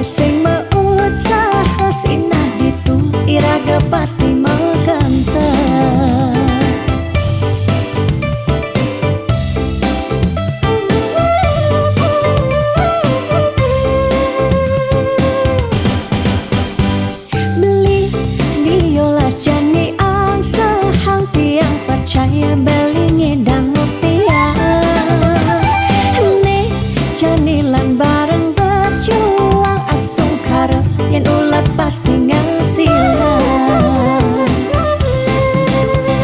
sing meusaha sinah ditu iraga pasti maganta. Beli diolas jani ang sehang tiang percaya beli ngedang rupiah. Nih janilan bareng berjuang astung karep yen ulat pasti ngasilan.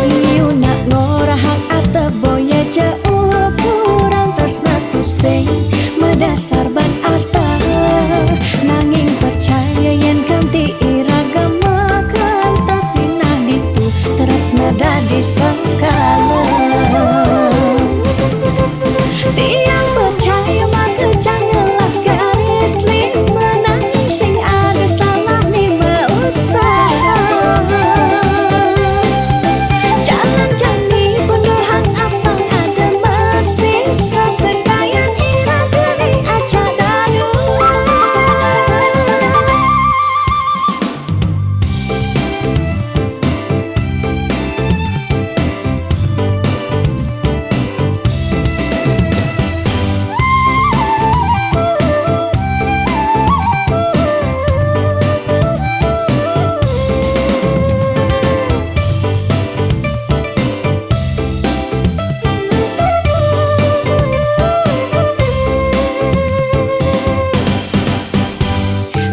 Iu nak ngorahak arte boya jauh kurang tresna tu sing medasar ban arta. Nanging percaya yen ganti iragama kantasina ditu tresna dadi sakala. Tiang percaya maka janganlah garis lima nanging sing ada salah ni meusaha. Jalan jani penuhan apang ada masih sesekayan iraga ni aja dadu.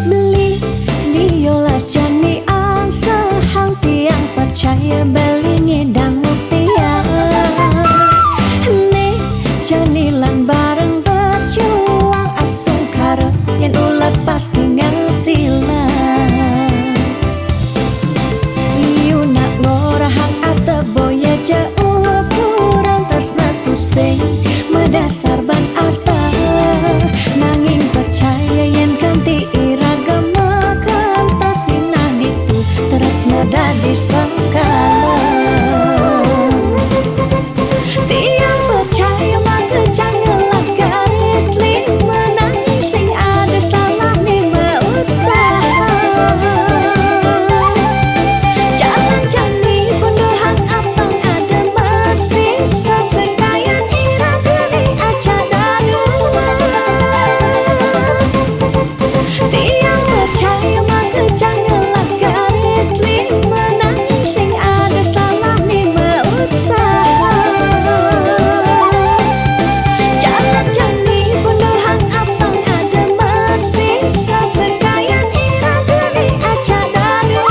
Beli diolas jani ang sehang tiang percaya beli ngedang rupiah. Nih janilan bareng berjuang astung karep yen ulat pasti ngasilan. Iu nak ngorahak arte boya jauh kurang tresna tu sing medasar ban arta. Nanging percaya yen ganti iragama kantasina ditu tresna dadi sakala. Tiang percaya maka janganlah garis lima nanging sing ada salah ni meusaha. Jalan jani penuhan apang ada masih sesekayan iraga ni aja dadu. Tiang percaya maka janganlah garis lima nanging sing ada salah ni meusaha. Jalan jani penuhan apang ada masih sesekayan iraga ni aja dadu.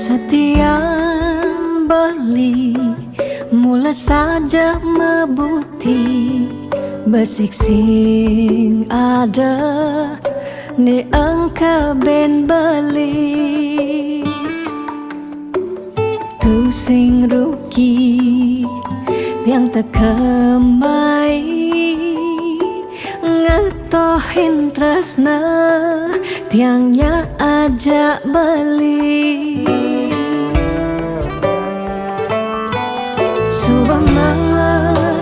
Setiap beli mula saja mebuti besik sing ada ni engkau ben beli tu sing rugi yang terkemai ngetohin tresna tiangnya ajak beli. Subang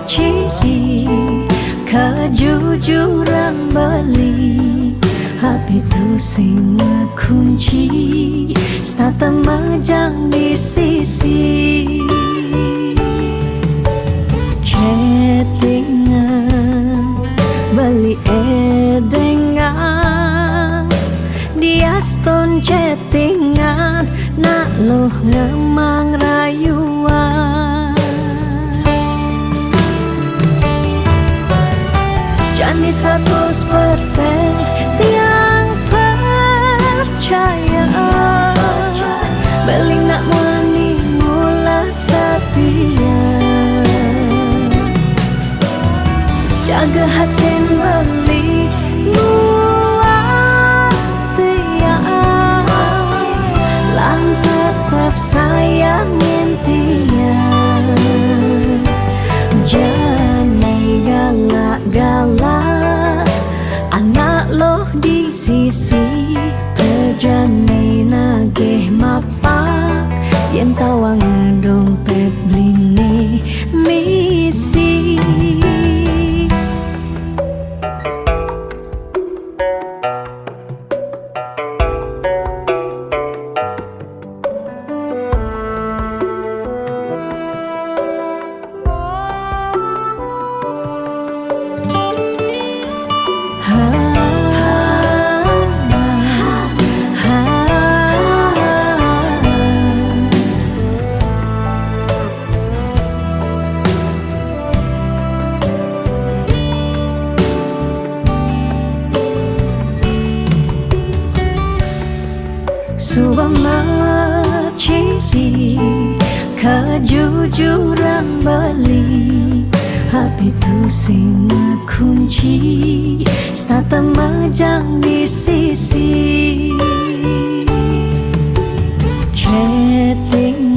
ciri kejujuran beli hati tu sing kunci stata majang di sisi chattingan beli edengan di Diaston chattingan nak loh ngemang rayuan. Jani 100% tiang percaya beling nak wani mula setia. Jaga hatin beli buat tiang lan tetap sayangin tiang. Jangan galak-galak anak loh di sisi terjani nagih mapak yen tawang dompet bline misi. Subang ciri kejujuran beli HP tu sing kunci stata majang di sisi. Chattingan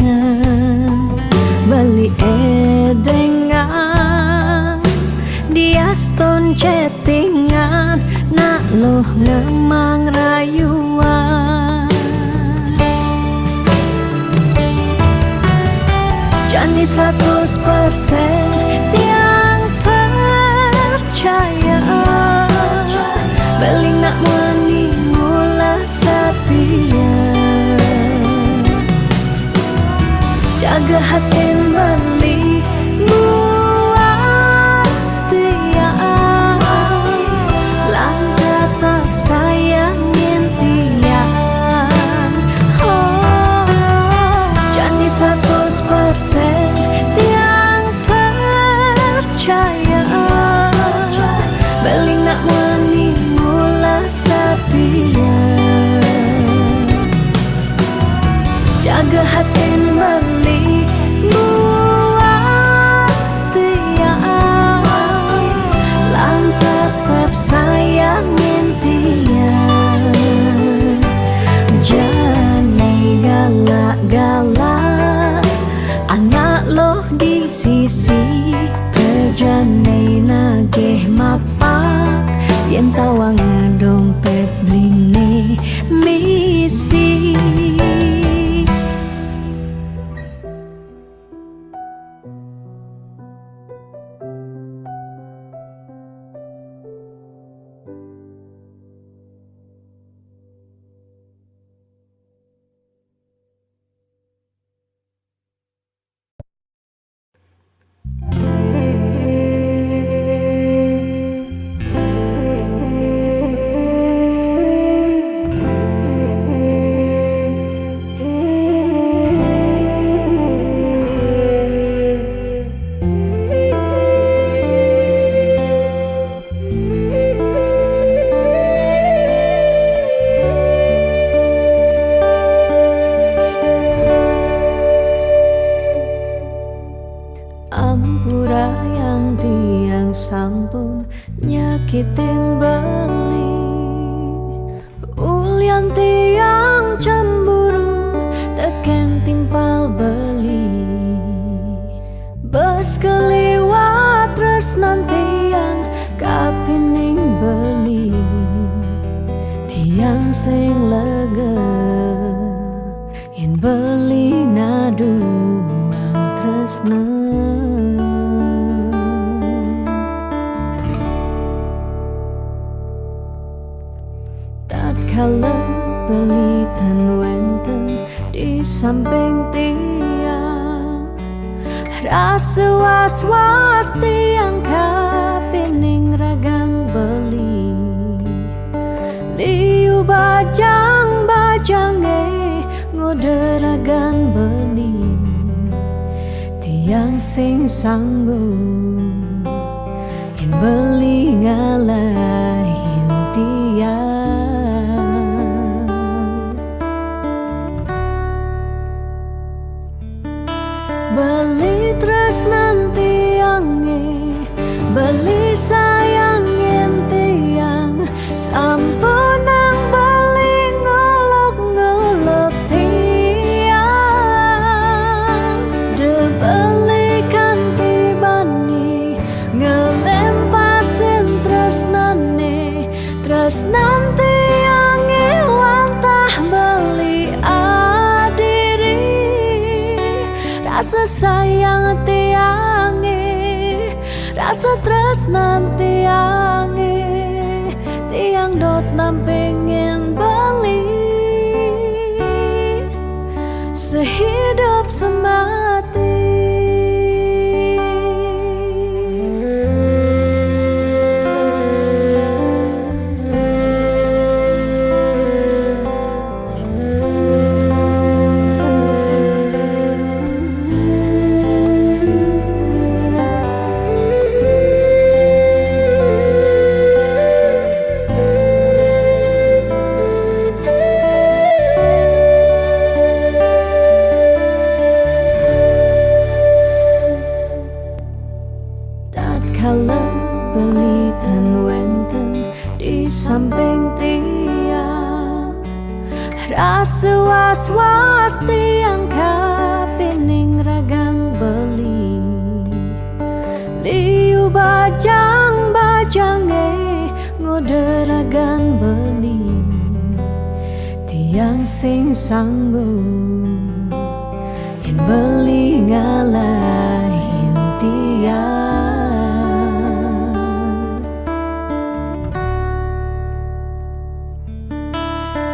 beli edengan diaston chattingan nak loh ngemang rayuan. Jani 100% tiang percaya beling nak wani mula setia. Jaga hatin beli buat tiang lan tetap sayangin tiang. Jani 100% tiang percaya beling nak wani mula setia. Jaga hatin beli buat tiang lan tetap sayangin tiang. Jangan galak-galak anak loh di sisi terjani nagih mapak yen tawang dompet bline misi. Ampura yang tiang sampun nyakitin beli, ulian tiang cemburu teken timpal beli. Bes keliwat tresnan tiang kapining beli, tiang sing lega yen beli naduang tresna. Tatkala pelitan wenten di samping tiang, rasa was-was tiang kapining ragang beli. Liu bajang-bajange ngoderagan beli tiang sing sanggup yen beli ngalahin tiang beli tresnan tiange beli sayangin tiang sampun nang beli ngolok-ngolok tiang de beli kanthi bani ngelempasin tresnan tiange wantah beli adiri rasa sayang tiange rasa tresnan tiange tiang dot nampingin beli sehidup semati. Tatkala beli tan wenten di samping tiang rasa was-was tiang kapining ragang beli liu bajang-bajange ngoderagan beli tiang sing sanggup yen beli ngalahin tiang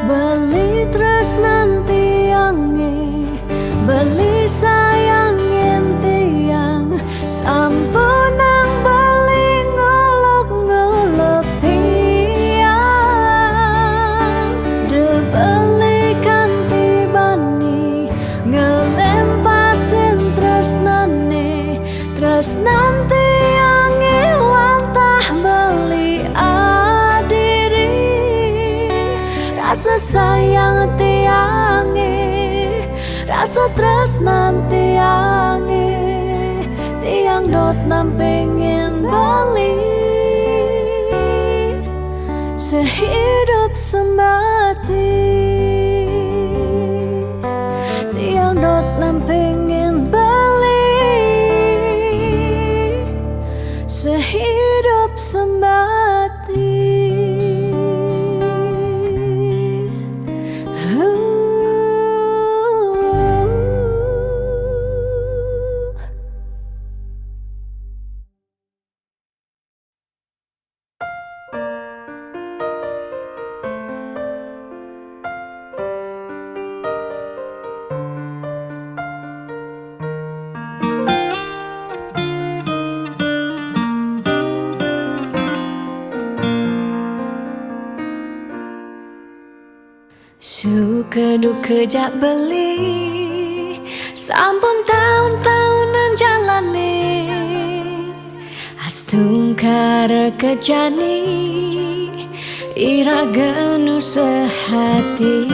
beli tresnan tiange beli sayangin tiang sampun nang beli ngolok-ngolok tiang de beli kanthi bani ngelempasin tresnan tiange wantah beli adiri rasa sayang tiange rasa tresnan tiange tiang dot nampingin beli sehidup semati tiang dot nampingin beli sehidup semati. Suka duka jak beli sampun tahun-tahunan jalani astungkara kejani iraganu sehati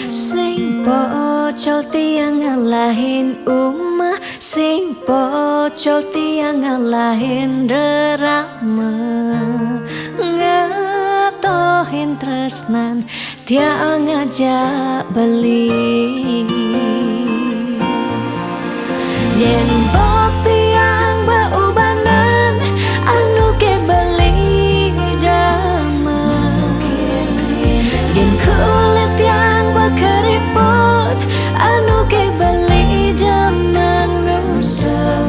sing pocol tiang ngalahin umah sing pocol tiang ngalahin derama ngatohin tresnan tiang ngajak beli yen bok tiang beubanan anu ke beli dama yen kulit tiang bekeriput anu ke beli dama nusuk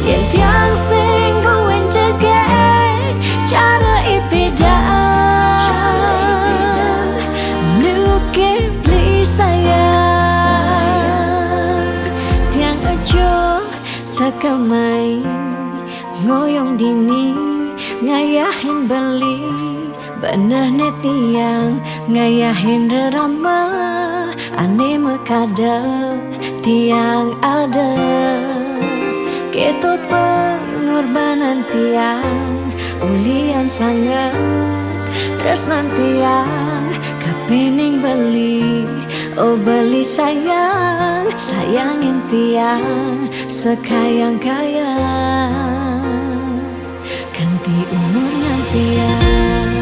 yen tiang sing kuwen cegek cara ipidan kamai ngoyong dini ngayahin beli bener netiang ngayahin rerama ane mekadep tiang ada keto pengorbanan tiang ulian sangat tresnan tiang kapening beli oh beli sayang sayangin tiang sekayang-kayang ganti umurnya tiang.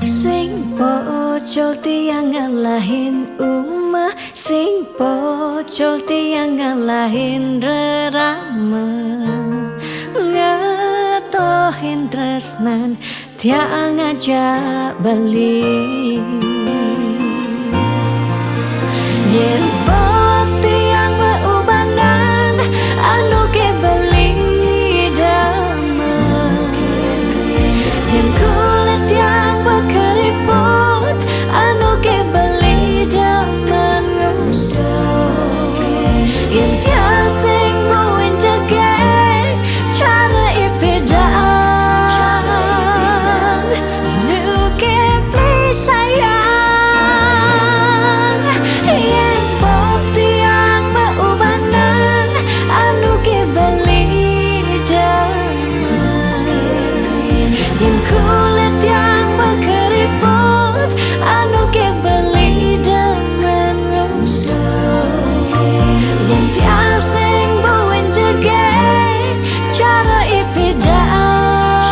Sing pocol tiang ngalahin umah, sing pocol tiang ngalahin rerama, ngatohin tresnan tiang ngajak beli. Yen pot tiang meubanan anu ke beli damai, yen kulit tiang keriput anu ke beli daman ngusuk yang tiasing buin jegek cara ipedang nu ke beli sayang yang pop tiang meubanan anu ke beli daman yang kulit yang keriput anu ke beli daman ngusuk yang tiasing buin jegek cara ipedang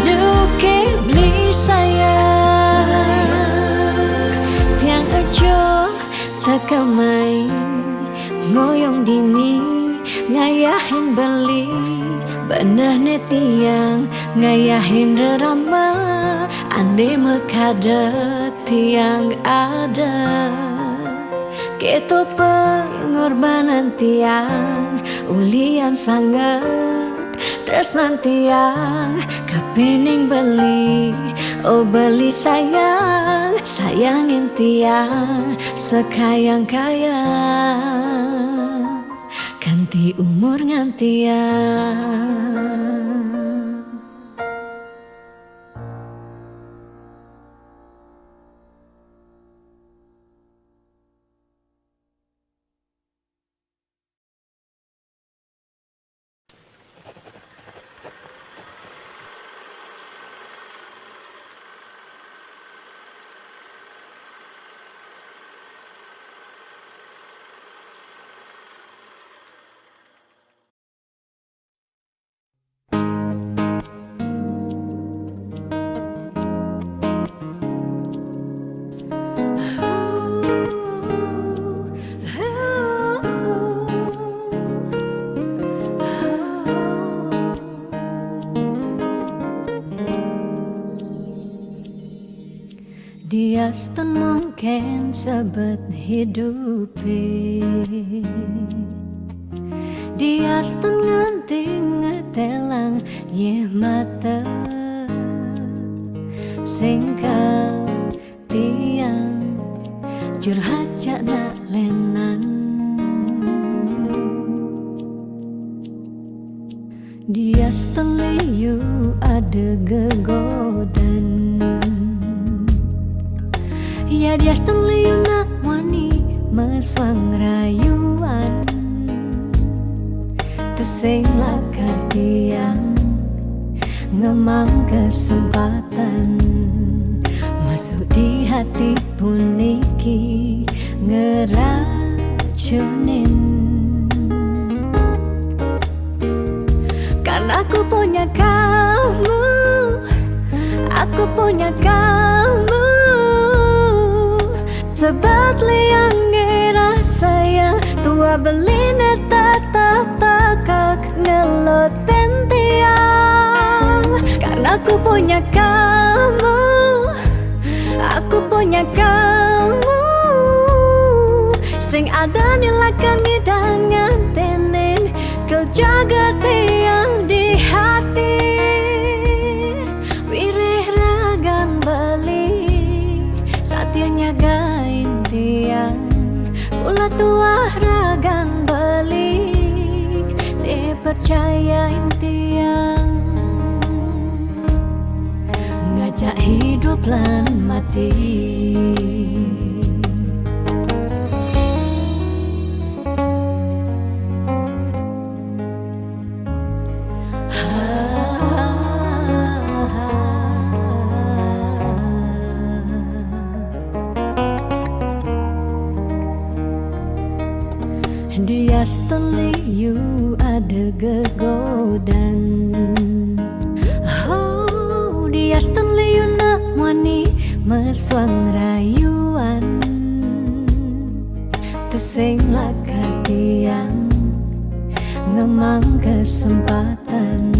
nu ke beli sayang tiang ajo takamai ngoyong dini ngayahin beli bener netiang ngayahin rerama ande mekadet tiang ada keto pengorbanan tiang ulian sangat tresnan tiang kapening beli oh beli sayang sayangin tiang sekayang-kayang ganti umur ngantiang. Diaston mungkin sebet hidupi, diaston nganti ngetelang ye mata singkal tiang curhat cakna lenan. Diaston liyu ada gegodan, ya dia liu nak wani meswang rayuan tesing lakar tiang ngemang kesempatan masuk di hati puniki ngeracunin karena aku punya kamu, aku punya kamu. Sebab liang ngira sayang tua belina tatap takak ngeloten tiang. Karena aku punya kamu, aku punya kamu. Sing ada nilakan ngidangan tenin, kau jaga tiang di hati. Wirih ragan beli, saatnya nyagain tiang. Pula tuah ragan beli, dipercayain tiang. Ngajak hidup lan mati. Dia you ada gegodan. Oh, dia you nak mani meswang rayuan. Tusing lakar tiang ngemang kesempatan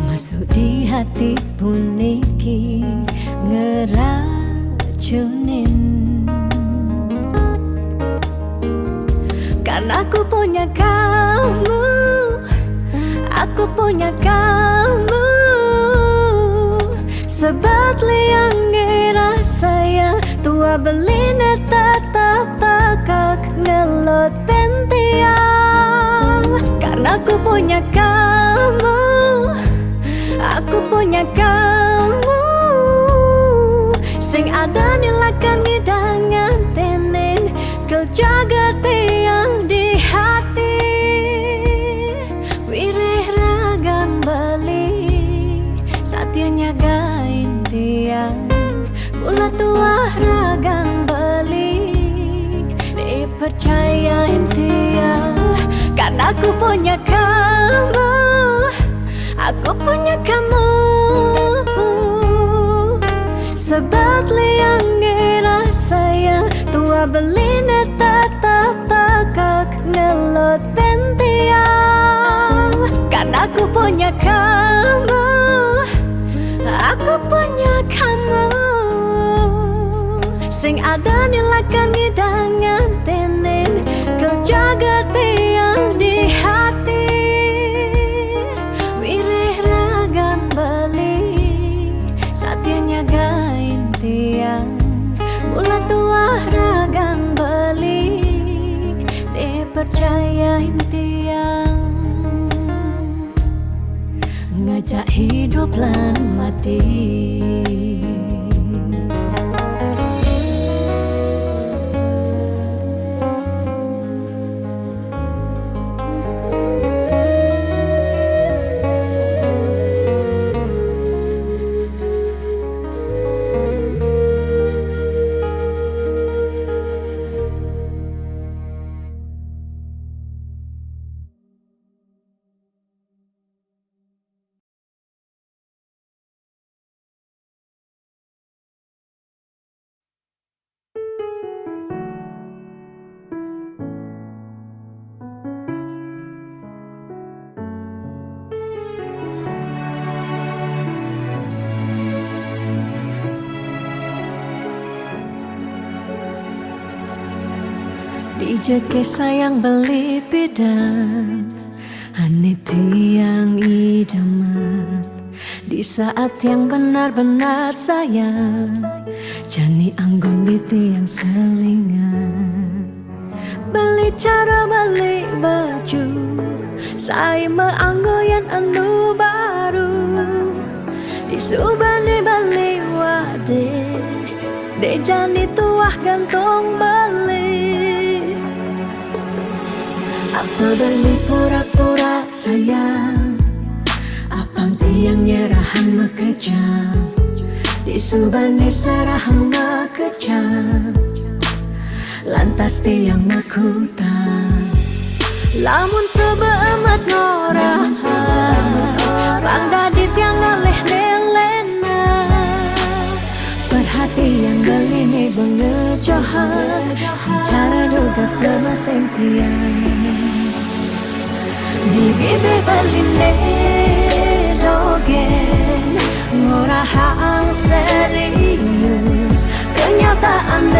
masuk di hati puniki ngeracunin. Karena aku punya kamu, aku punya kamu. Sebab liang ngerasa tua beline tetap takak ngeloten tiang. Karena aku punya kamu, aku punya kamu. Sing ada nilakan ngidangan tenin, kau jaga tiang di hati. Wirih ragan beli, saatnya nyagain tiang. Pula tuah ragan beli, dipercayain tiang. Karena aku punya kamu, aku punya kamu. Sebab liang ngerasa tua beline tetap takak ngeloten tiang. Karena aku punya kamu, aku punya kamu. Sing ada nilakan ngidangan tenin, kau jaga tiang di hati. Wirih ragan beli, saatnya nyagain tiang. Mula tuah ragan beli, dipercayain tiang. Ngajak hidup lan mati. Dijeke sayang beli bidan, ane tiang idaman. Di saat yang benar-benar sayang, jani anggon di tiang selingan. Beli cara beli baju, saya meanggoyan anu baru. Di subane beli wade, de jani tuah gantung beli. Apa beli pura-pura sayang, apang tiang nyerahan mekejam. Di subane serahan mekejam, lantas tiang mekutang. Lamun sebeamat norahan, bangga di tiang ngaleh nelena. Perhatian beli ni bengejohan, secara dugas gemaseng tiang. di bibir beline dogen ngorahang serius kenyataan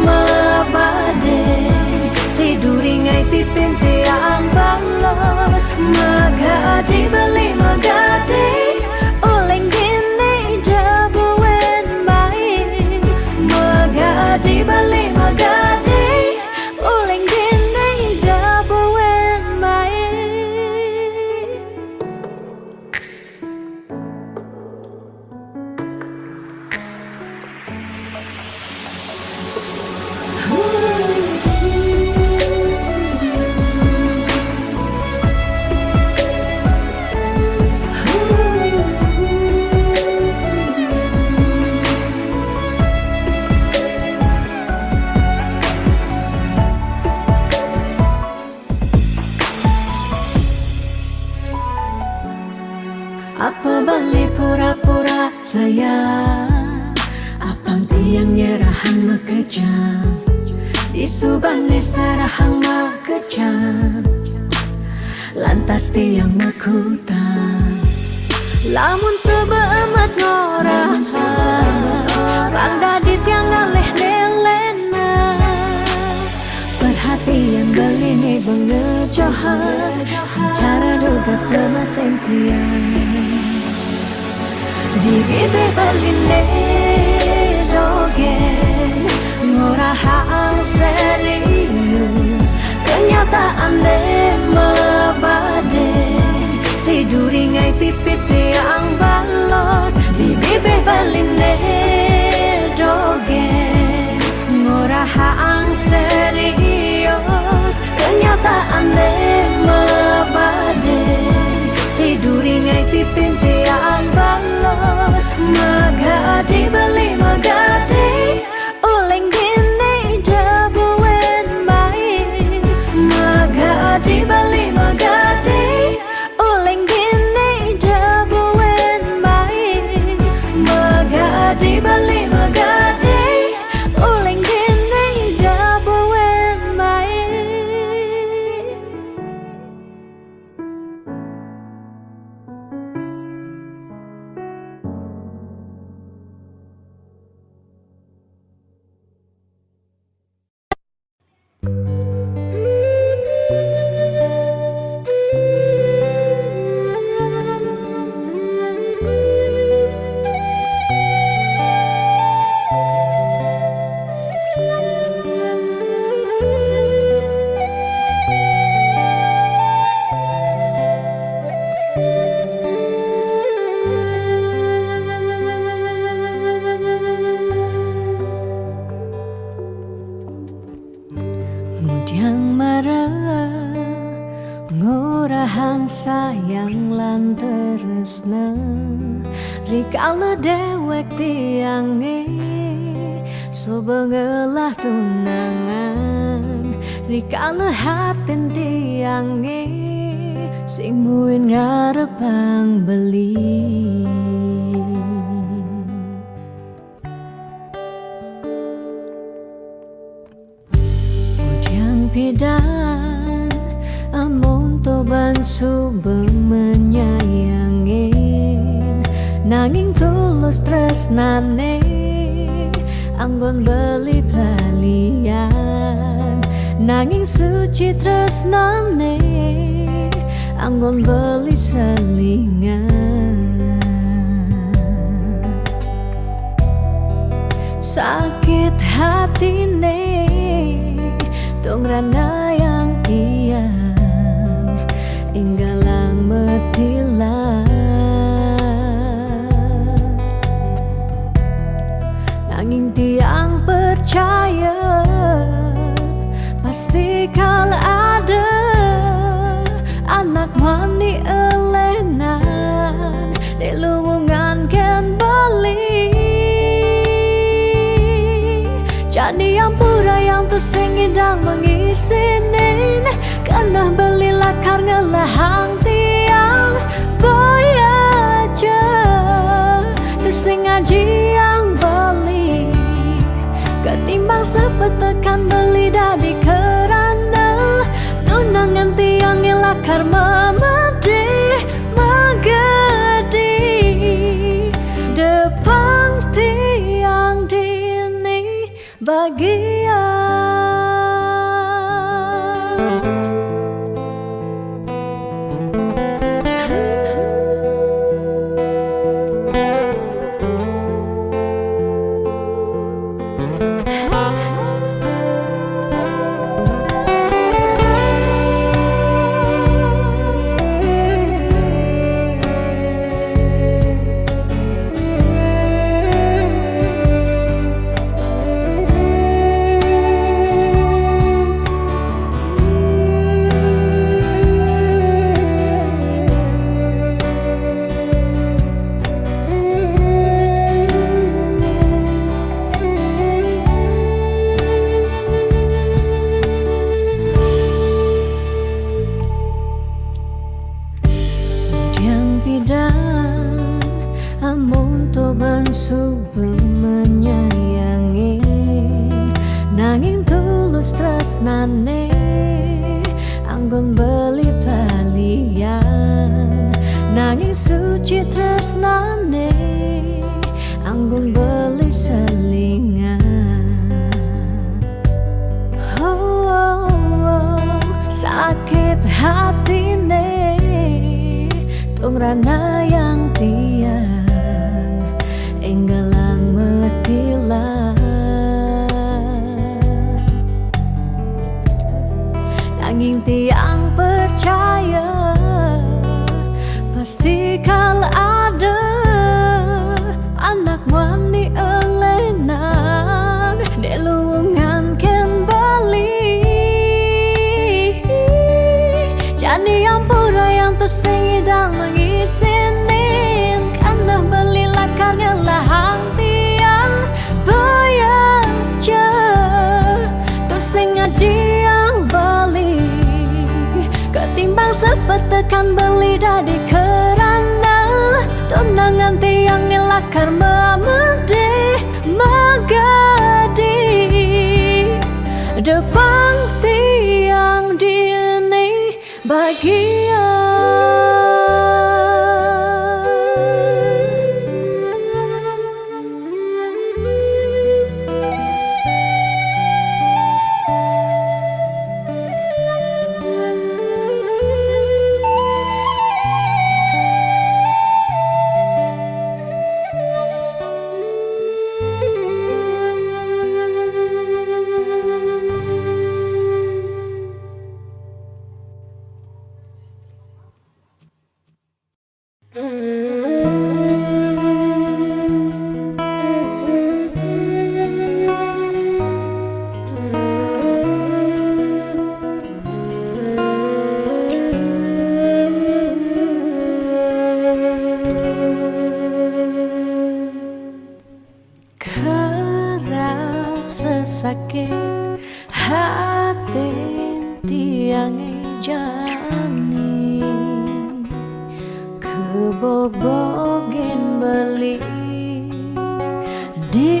mabade si duringai pipin tiang balos magadi beli magadi oleng gini dabuen baik magadi beli magadi oleng gini dabuen baik. Apa balik pura-pura sayang, apang tiang nyerahan makejam, disubane serahang makejam, lantas tiang makutang, lamun sebeamat ngorah, randa di tiang ngaleh nelena, perhatian beline bengejohan, secara dugas ngemaseng tiang. Di bibir beline dogen ngorahang serius kenyataan mabade si duringai pipit yang balos. Di bibir beline dogen ngorahang serius kenyataan mabade si duringai pipin tiang balos magadi beli magadi oleng gini dabuen baik magadi beli magadi oleng gini dabuen baik magadi beli magadi oleng gini dabuen baik. Mudiang marah ngorahang sayang lan terusna rikala dewek tiange sobengelah tunangan rikala hatin tiange sing muin ngarepang beli. Pidan amon toban suba menyayangin nanging tulus tresnane anggon beli pelalian nanging suci tresnane anggon beli selingan sakit hatine tong rana yang tiang inggalang metilang nanging tiang percaya pasti kal ada anak mani elenan di luwungan ken bali jadi yang pura yang tu singidang mengisinin karena beli lakar ngelahang tiang boy aja tu sing ngaji yang beli ketimbang sepetekan beli dari kerana tunangan tiang lakar pidan amun to bansuba menyayangi nanging tulus tresnane anggon beli balian nanging suci tresnane anggon beli selingan. Sakit hatine tungrana yang tiang enggalang metilah nanging tiang percaya pasti kal ada anak wani elenan deluungan ken bali jani yang pura yang tersing idang mengisinin karena beli lakarnya lahang tiang bayar je tersing ngaji yang bali ketimbang sepetekan beli dari kerana tunangan tiang nilakar memede magadi depan tiang dini bahagia. Sesakit hati tiang jani kebobogen beli di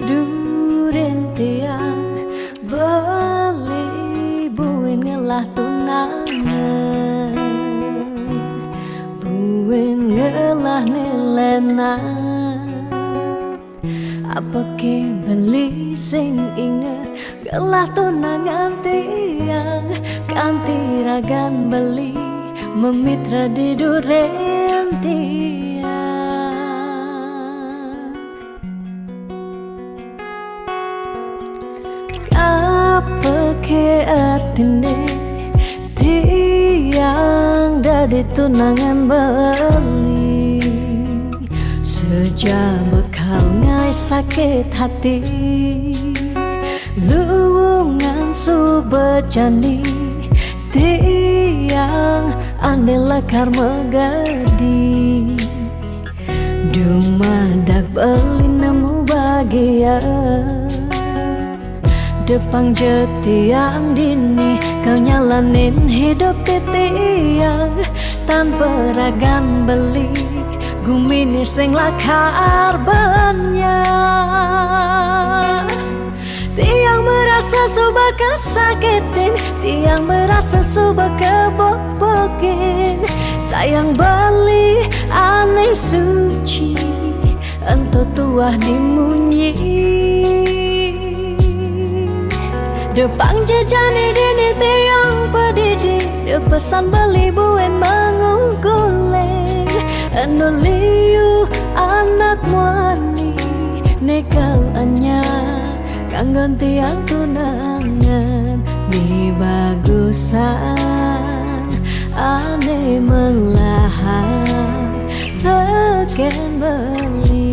duren tiang beli buin ngelah tunangan buin ngelah nilenan apa ke beli sing inget gelah tunangan tiang kanti ragan beli memitra di duren tiang apa ke artine tiang dari tunangan beli sejak bekal ngai sakit hati luungan subecani tiang andela karma gadi dumadak beli nemu bahagia depang jetiang dini kau nyalanin hidup tiang tanpa ragan beli gumini sing lakar banyak tiang merasa suba kesakitin tiang merasa suba kebobokin sayang beli aneh suci ento tuah dimunyi depang jejani dini tiang pedidi depesan beli buen mengungkuleng anuliu anak wani nekal anya kanggon tiang tunangan di bagusan ane melahan teken beli.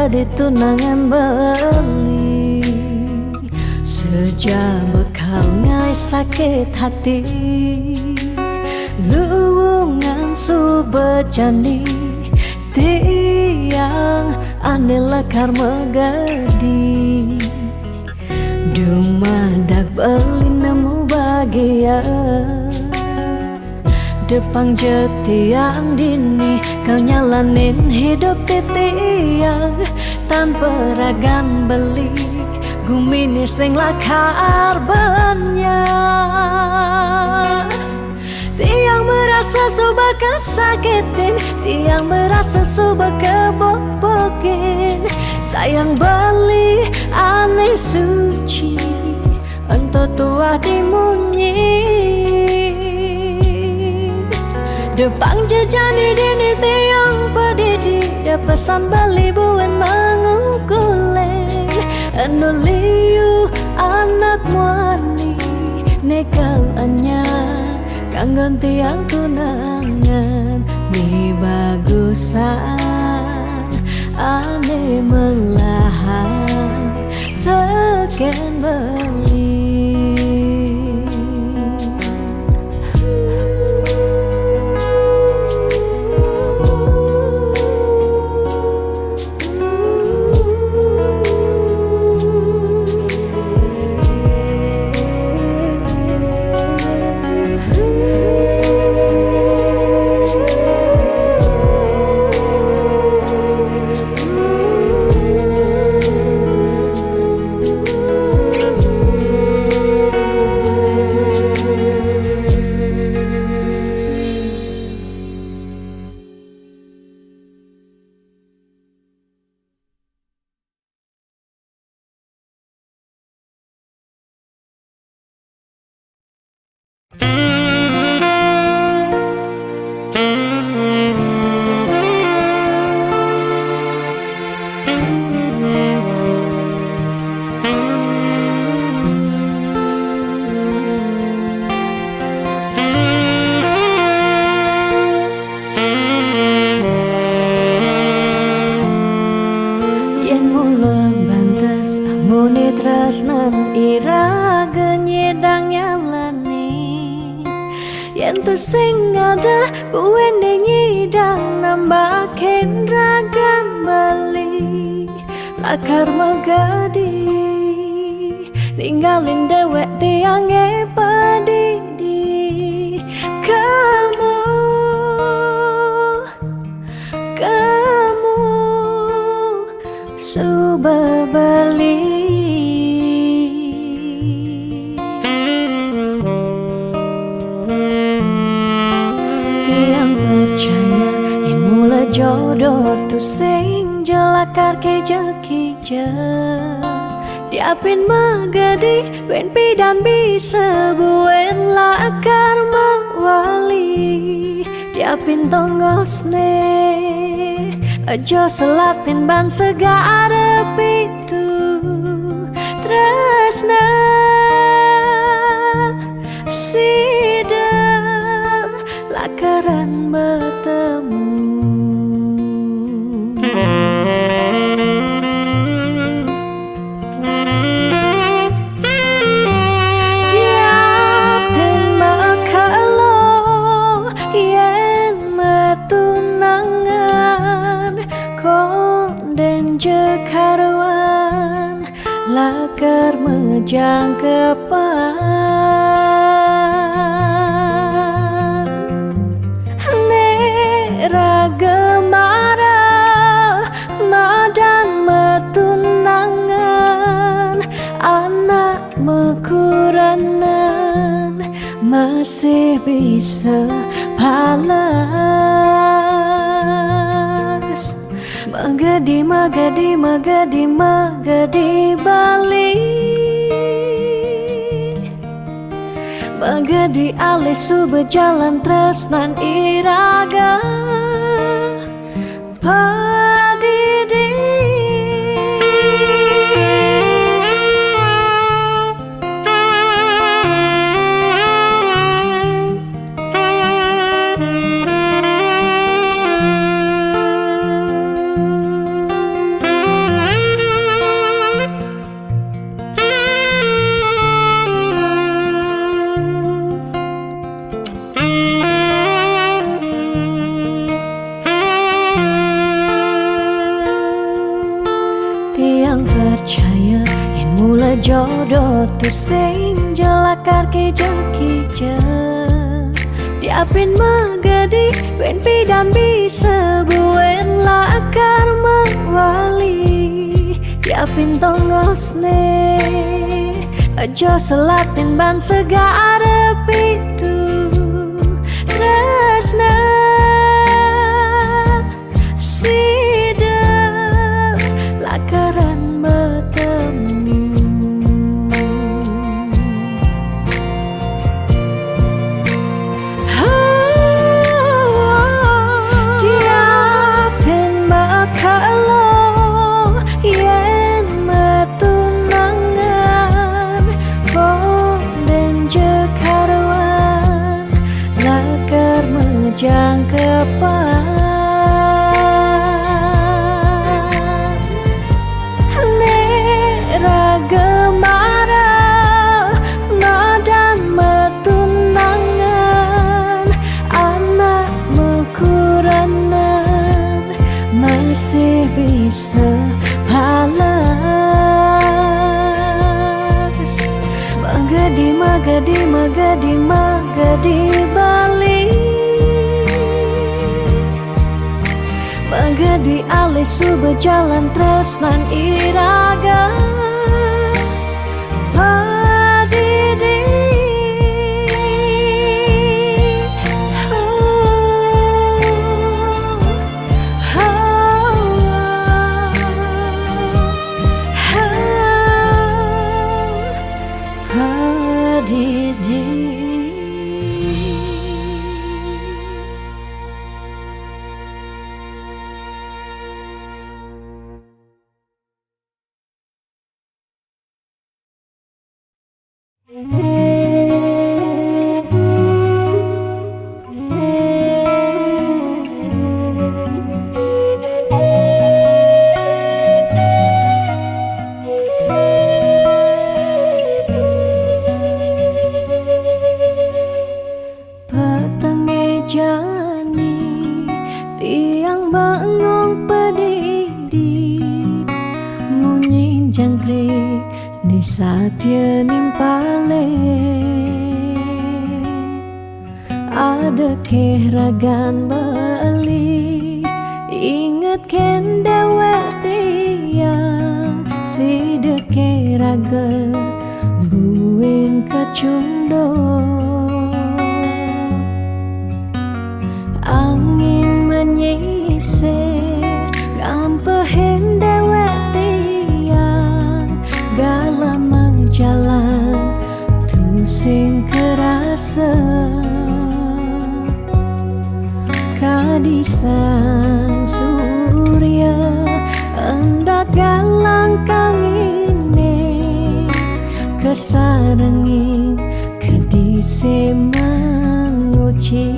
jadi tunangan beli. Sejak bekal ngai sakit hati, luwungan su berjani, tiang ane lekar megadi. Dumadak beli nemu bahagia, depan jetiang dini kau nyalanin hidup titiang tanpa ragan beli gumini sing lakar banyak. Tiang merasa suba kesakitin, tiang merasa suba kebobokin. Sayang beli aneh suci, entah tua dimunyi. Depan jejani dini tiang pedidi, da pesan beli buen mengukulen. Anuliu anak muani, nekal anya kanggon tiang tunangan. Mi bagusan ane melahan teken beli. Tresnan iraga nyedang nyalani, yen tu sing ada buen nyidang nambahin ragan bali. Lakar megadi ninggalin dewek tiang pedidi. Kamu suba bali. Jodoh tu sing jelakar ke jekija, diapin megadi ben pidan bisa buen lakar mewali. Diapin tongosne aja selatin ban segara pitu tresna sida lakaran bertemu. Karuan lakar mejang kepan nera gemara madan metunangan anak mekuranan masih bisa palas. Magadi, magadi, magadi, magadi bali. Magadi alih su berjalan tresnan iraga padidi. tiang percaya yen mula jodoh tu sing jelakar ke jengkija diapin magadi ben pidam bisa buen lakar mewali diapin tongosne aja selatin ban segara pitu resna sidang lakaran bertemu diapin bakalo yen metunangan bonden jekaruan lakar mejang kepan masih bisa balas magadi magadi magadi magadi balik magadi alih su berjalan tresnan iraga tiang bangong pedidi munyin jangkrik ni satya nimpale ada kehragan bali ingat ken dewek tiang si deke raga buin kacundo angin menyisir gampehen dewek tiang galam jalan tu sing kerasa kadisan surya endak galang kangine kesarengin kedise menguci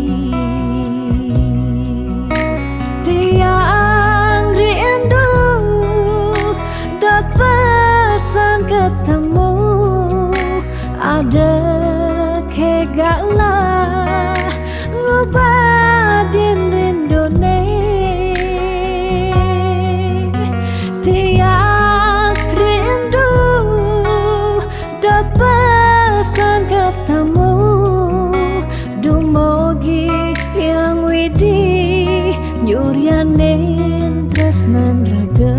tiang rindu dot pesan ketemu ada kegaklah ngubadin rindone tiang rindu dot pesan ketemu dumogi yang widi nyuryanen tresnan raga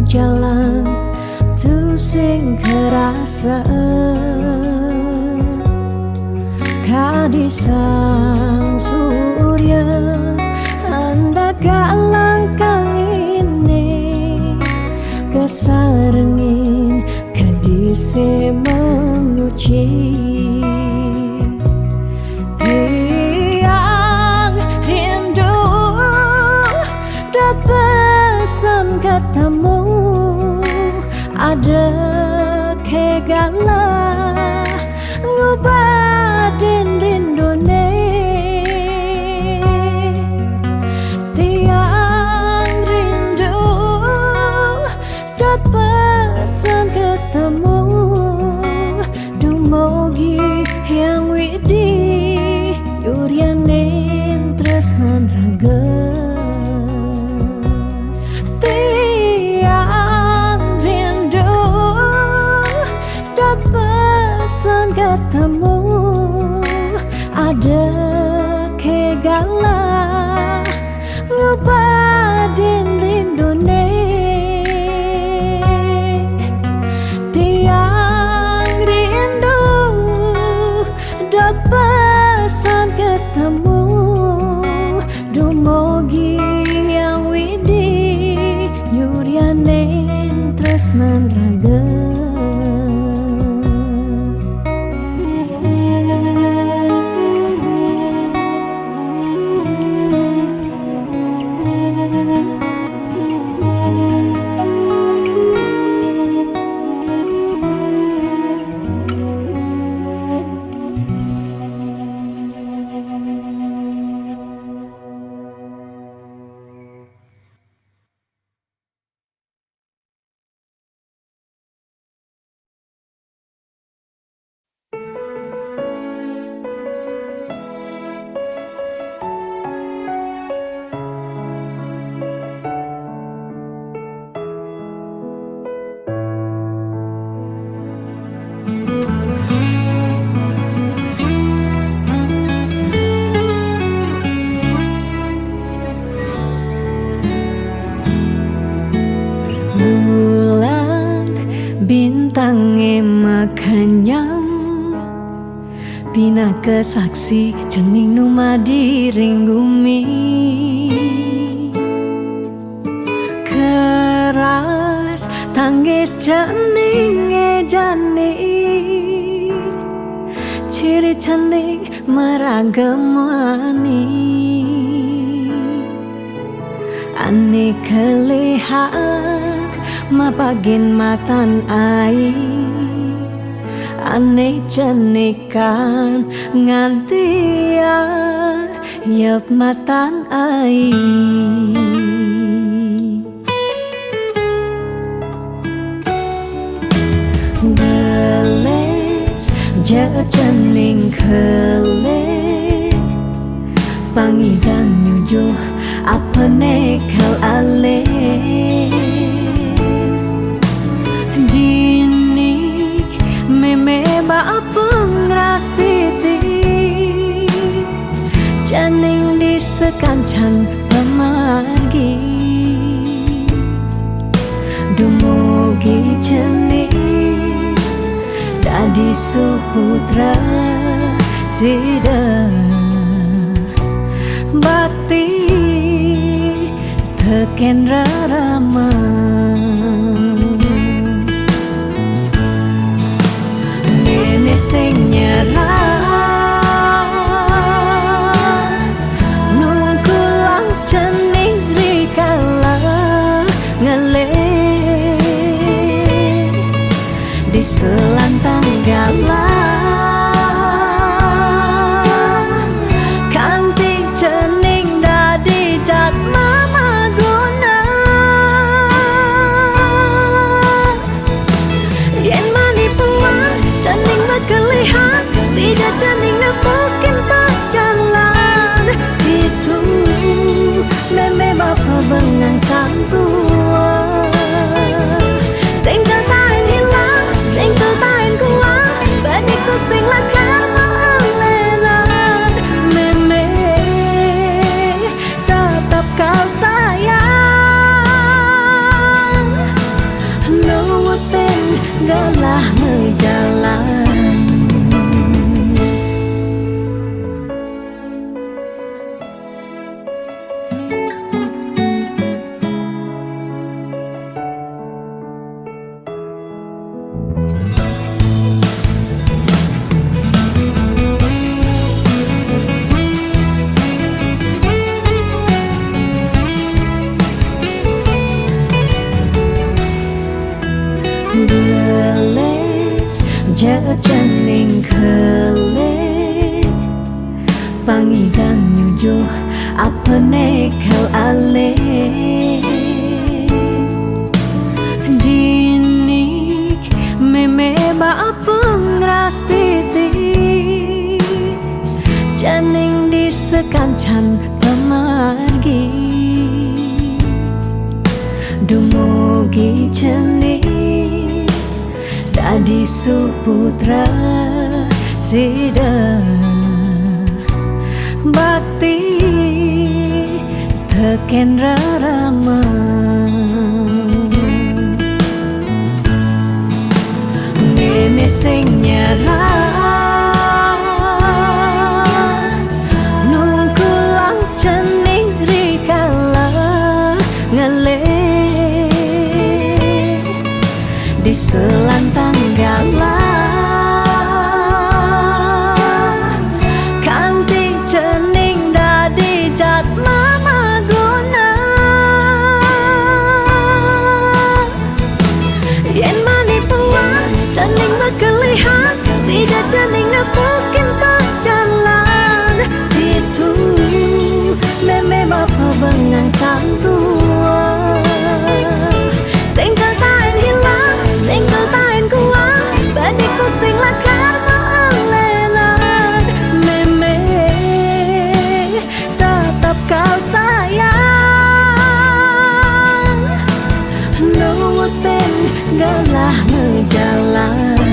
jalan tu sing kerasa kadisang surya hendak galang kami sarengin kedise menguci tiang rindu dat pesan katamu ada kegala ngubadin rindune tiang rindu dat pesan ketemu dumogi yang widi yuryanin tresnan raga tiang rindu dat pesan ketemu ada kegala ngepadin rindune tiang rindu dat pesan ketemu dumogi yang widi nyuryanin tresnan raga bintangnya makanyam bina kesaksi cening numa diring bumi keras tanggis cening ejani ciri cening meragamani ane kelihat mapagin matan ai ane cenikan ngantia yep matan ai geles jaga cening kele pangidang nyujuh apa nekal ale meme ba pengrastiti cening di sekancang pemagi dumugi cening dadi suputra sida bakti teken rarama sing nyerah nungkulang cening rikala ngele di selantang gala kantik cening dadi jat mama guna yen mani puan cening kelihat sida cening ngepukin berjalan itu meme bapa bengang santua sing tertain hilang sing tertain kuat benik tu sing lakar melelan meme tetap kau sayang nuwutin galah menjalan jening kele pangidang nyujuh apa nekal ale dini meme ba pengrastiti jening di sekancan pemargi dumugi jening dadi suputra sida bakti teken rarama meme sing nyerah nungkulang jening rikala ngele di selantang galah sida jening ngepukin berjalan itu meme bapa bengang santua singkel tain hilang singkel tain kuat badikku sing lakar maalenan meme tetap kau sayang nuwutin galah ngejalan.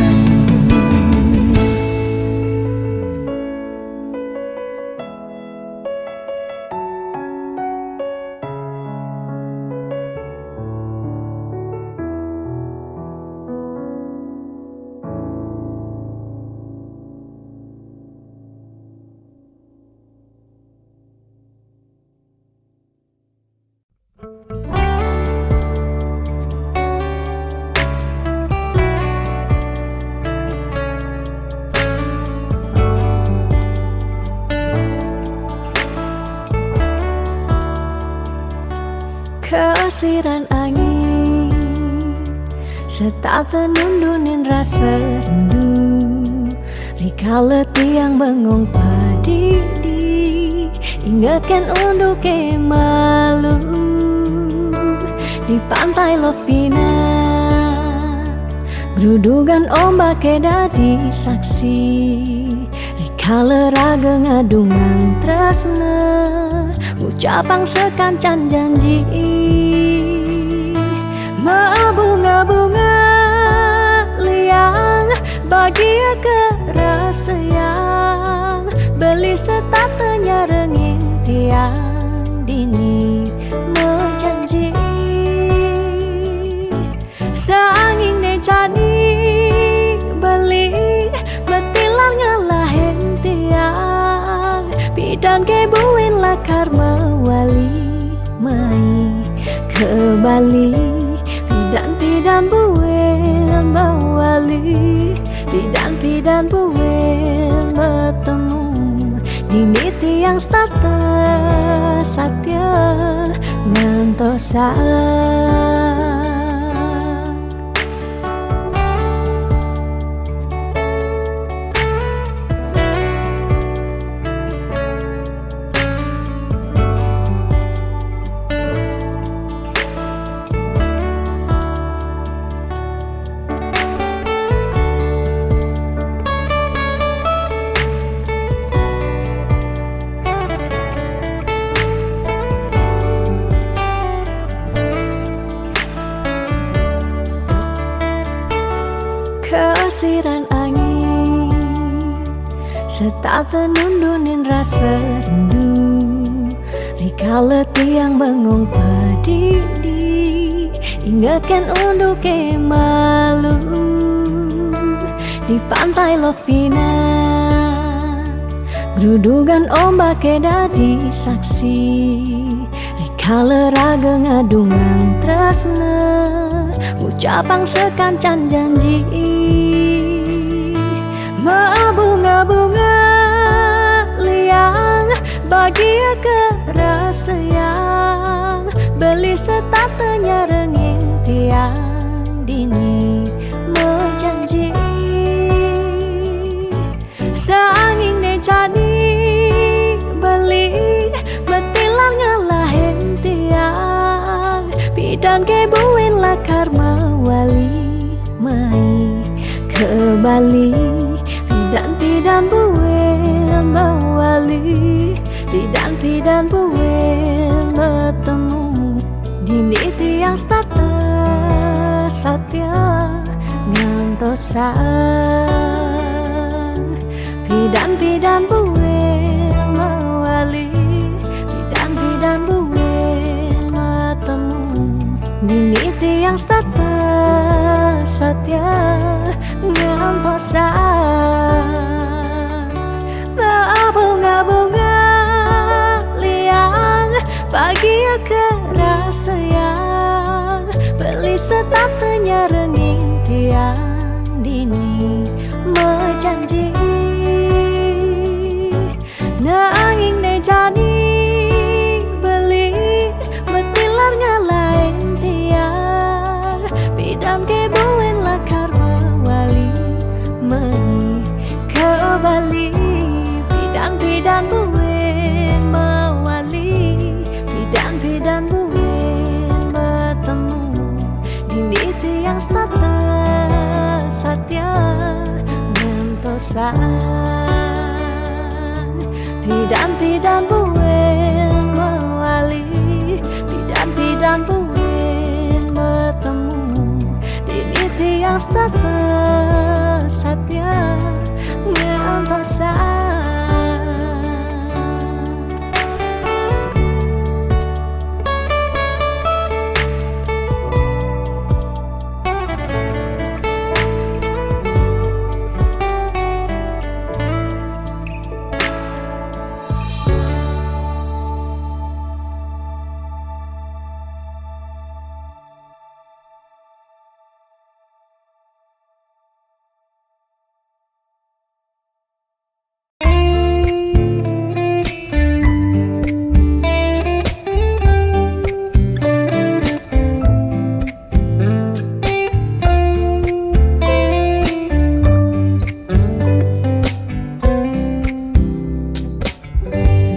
Kesiran angin setata nundunin rasa rindu rikala tiang bengong padidi ingatkan untuk malu di pantai Lovina gerudugan ombak dadi saksi rikala raga ngadungan tresna ucapang sekancan janji bunga-bunga liang bahagia kerasa yang beli setatenya rengin tiang dini menjanji nanging nejani beli betilar ngalahin tiang bidan kebuin lakar mewali mai ke Bali pidan buin bawali pidan buin bertemu dini tiang starter satya ngantosa. Kesiran angin setata nundunin rasa rindu rikala tiang bengong padidi ingatkan untuk malu di pantai Lovina gerudugan ombak dadi saksi rikala raga ngadungan tresna ucapang sekancan janji bunga-bunga liang bahagia kerasa yang beli setatenya rengin tiang dini menjanji jani beli betilar ngalahin tiang bidan kebuin lakar mawali mai ke Bali pidan buin mawali pidan buin bertemu dini tiang status satya ngantosan pidan buin mawali pidan buin bertemu dini tiang status satya ngantosan bunga-bunga liang pagi kerasa yang beli setatenya renging tiang dini menjanji nanging ne jani beli betilar ngalain tiang bidan kebuin lakar mawali meni ke Bali pidan buin mawali pidan buin bertemu dini tiang status satya ngantosan pidan buin mawali pidan buin bertemu dini tiang status satya ngantosan.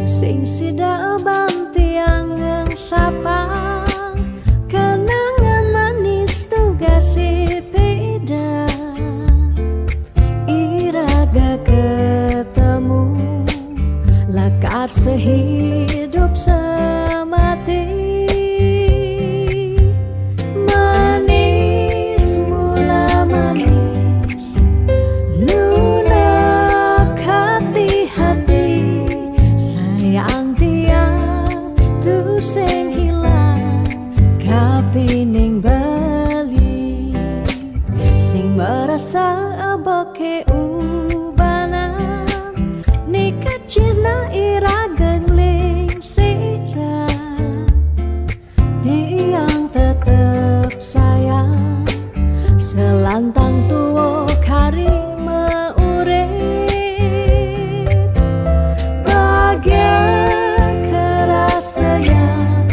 Sing sida bantiang sapang kenangan manis tugas beda iraga ketemu lakar sehidup semati manis mula manis lunak hati-hati sayang tiang tu sing hilang kapining Bali sing merasa aboke ubanan nikah cina ira gengling sirah tiang tetep sayang selantang tuo kari sayang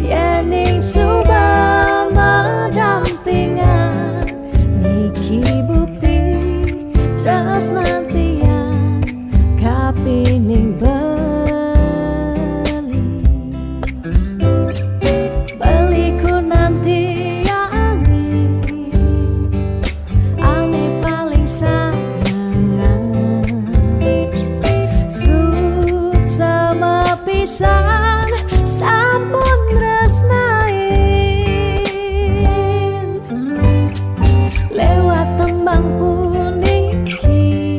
yening subama dampingan niki bukti tresnan tiang kapining beliku nanti yangi ane paling sayangan sut sama pisan sampun tresnain lewat tembang puniki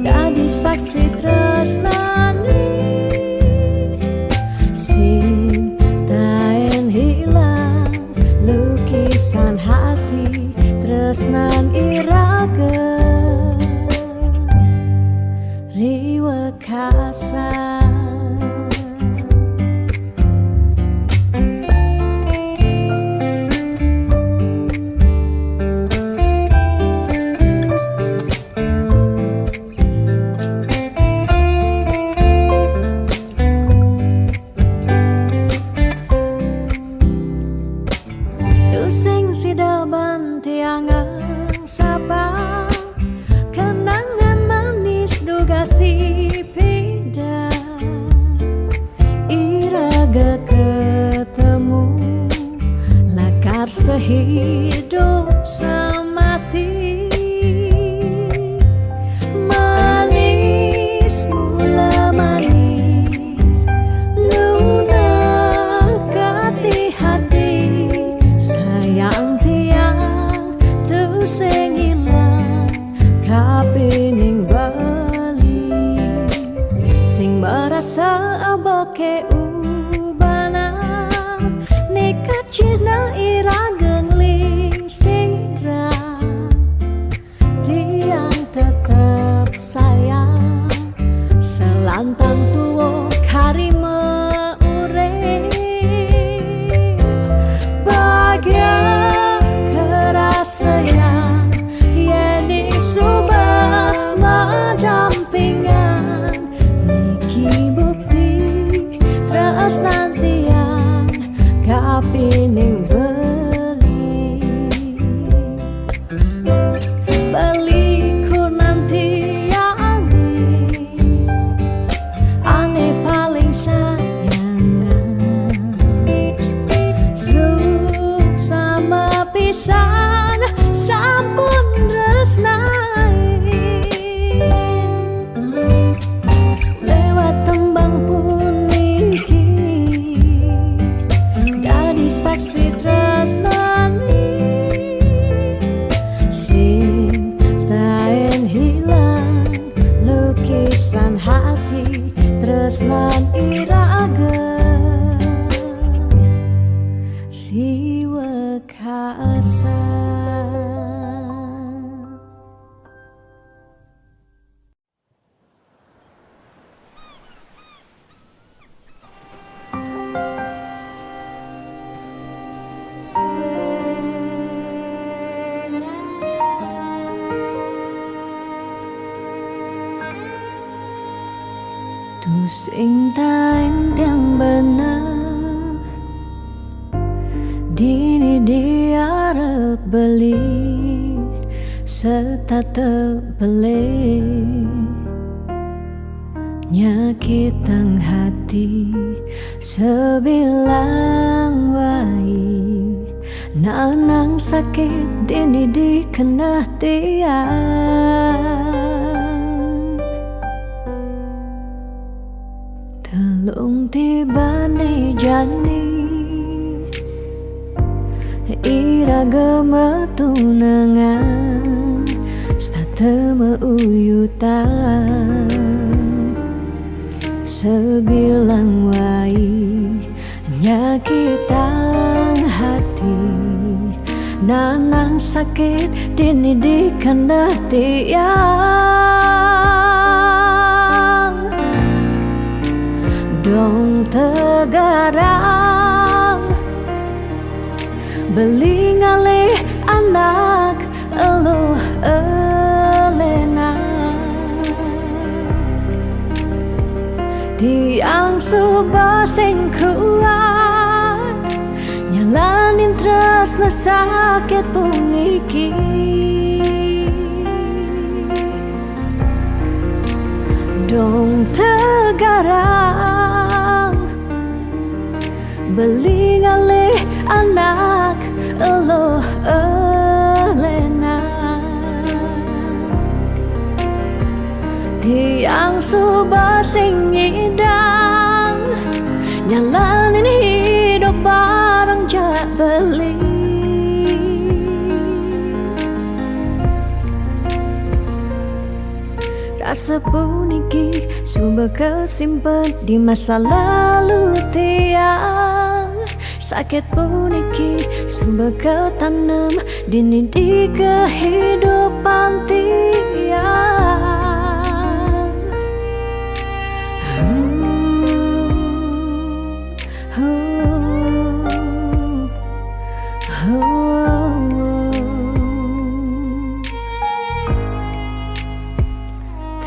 dadi saksi tresnani sing taen hilang lukisan hati tresnan irage riwe kasan. Sing sida bantiangan sapa kenangan manis duga sehidup semati. Manis mula manis lunakati hati, sayang tiang tu sing ilang kapining bali, sing merasa aboke ubanan nekat cina irageng ling singra, tiang tetap sayang selantang tuo karima urip bahagia kerasayang yeni subah madampingan niki bukti tresnan tiang kapining beliku nanti ane paling sayangan, sama pisan sampun resnai lewat tembang puniki dadi saksi tresnani sing taen hilang lukisan hati tresnan irageng riwek asa. Tu sing taen tiang bener dini diarep beli serta tebeli nyakitang hati sebilang wai nanang sakit dini dikena tiang telung tibane jani iragama tunangan statema uyutan sebilang wai nyakitang hati nanang sakit dini dikena tiang dong tegarang beli ngalih anak eluh elena tiang subah sing kuat nyalanin tresna sakit puniki dong tegarang beli ngalih anak eluh elena tiang subah sing ngidang nyalanin hidup bareng jak beli rasa puniki sumber kesimpan di masa lalu tiang sakit puniki sumber ketanam dini di kehidupan tiang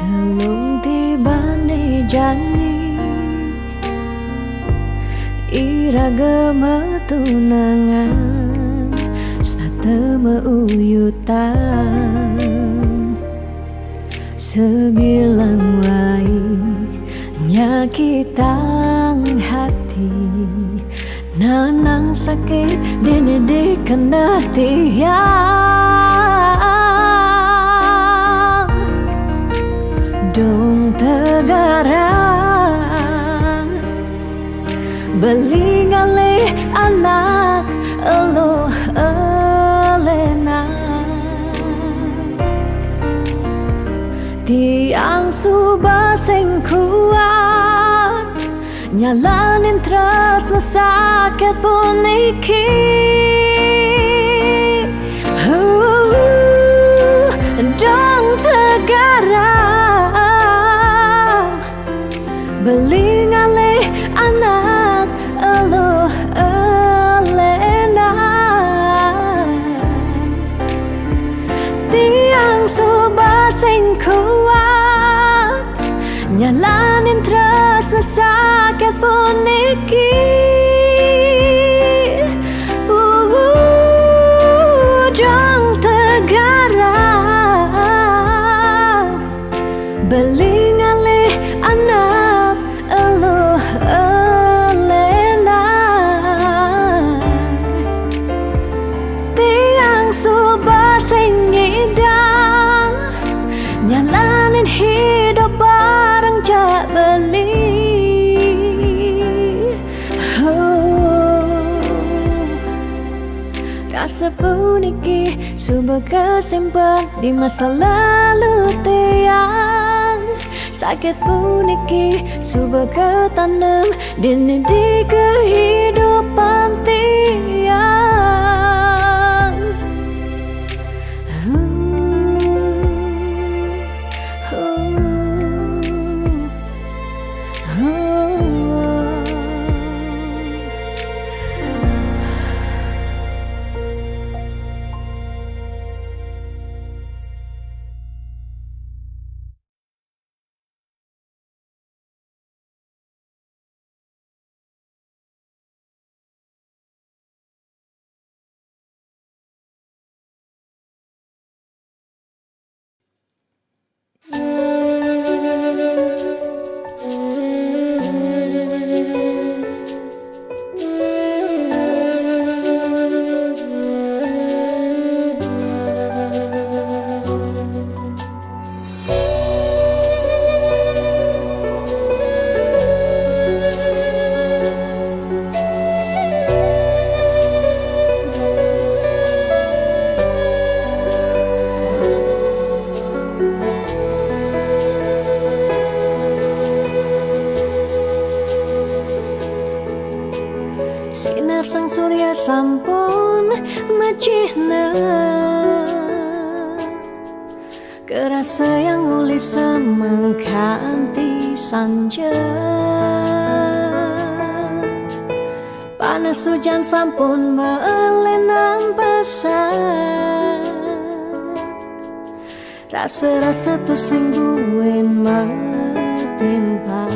telung tibane jani iragama tunangan statema uyutan sebilang wai nyakitang hati Nanang sakit dinidikan tiang dong tegarang belingali anak elo elena tiang subah sing kuat nyalanin terus na sakit pun iki dong tegarang belingali anak elo elena tiang subah sing kuat nyalanin terus na sakit pun iki dong tegarang belingali anak elo elena tiang subah sing ngidang nyalanin hidup bareng jak beli rasa pun iki subah kesimpan di masa lalu tiang sakit pun iki subah ketanam di kehidupan tiang sinar sang surya sampun mecihna kerasa yang uli semangkanti sanja panas hujan sampun melenang pesan rasa-rasa tu sing buin metimpa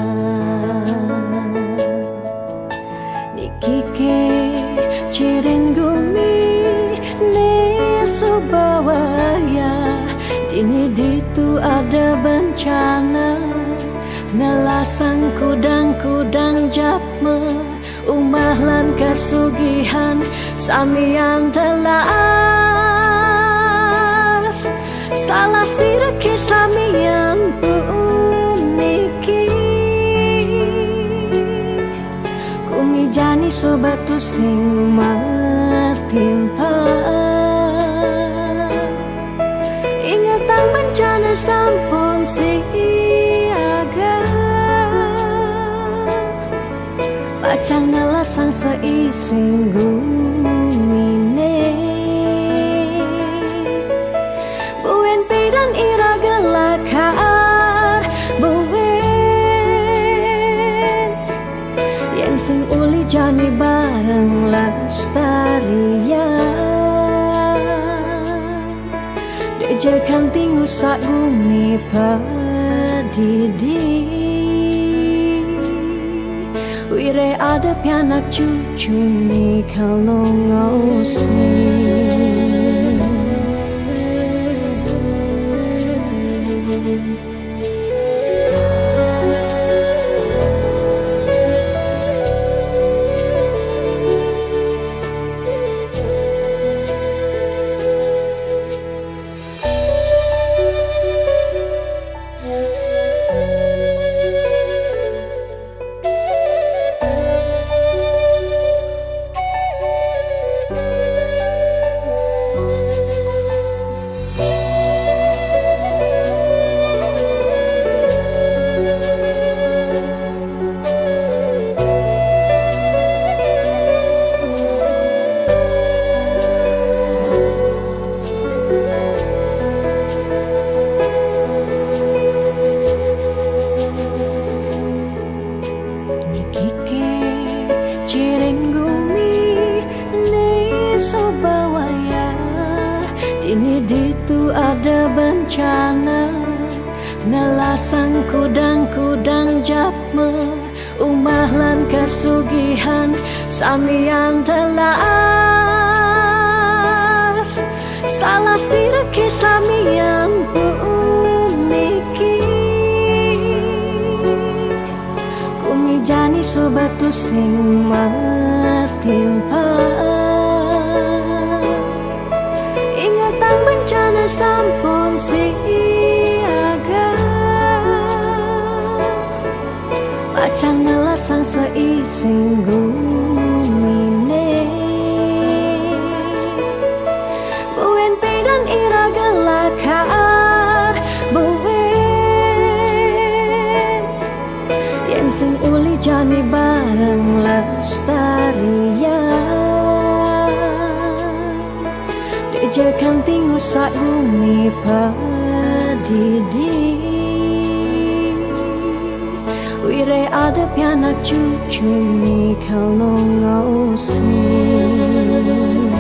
Kike cirin gumi ne subawaya dini ditu ada bencana nelasang kudang-kudang japme umah lan kasugihan samian telas salah sirake samian puniki jani sobat tu sing matimpa ingatan bencana sampun siaga pacang nelasang seising gumine buen pidan ira gelakar buen yang sing uli jani bareng lestarian dejekan tingu sak gumi padidi wire ada pianak cucu ni kalau ngausin ada bencana, nelasan kudang-kudang jatme, umah lan kesugihan samian telas. Salah sirake samian puniki, kumijani sobatu sing matimpa. Ingatan bencana sampun siaga, pacang ngelasang seising gumine. Buen pedan iraga lakar buen, yen sing uli jani bareng lestarian. Dijakan tingu sak bumi padidi, wire ada pianak cucu mi kalau ngau sing.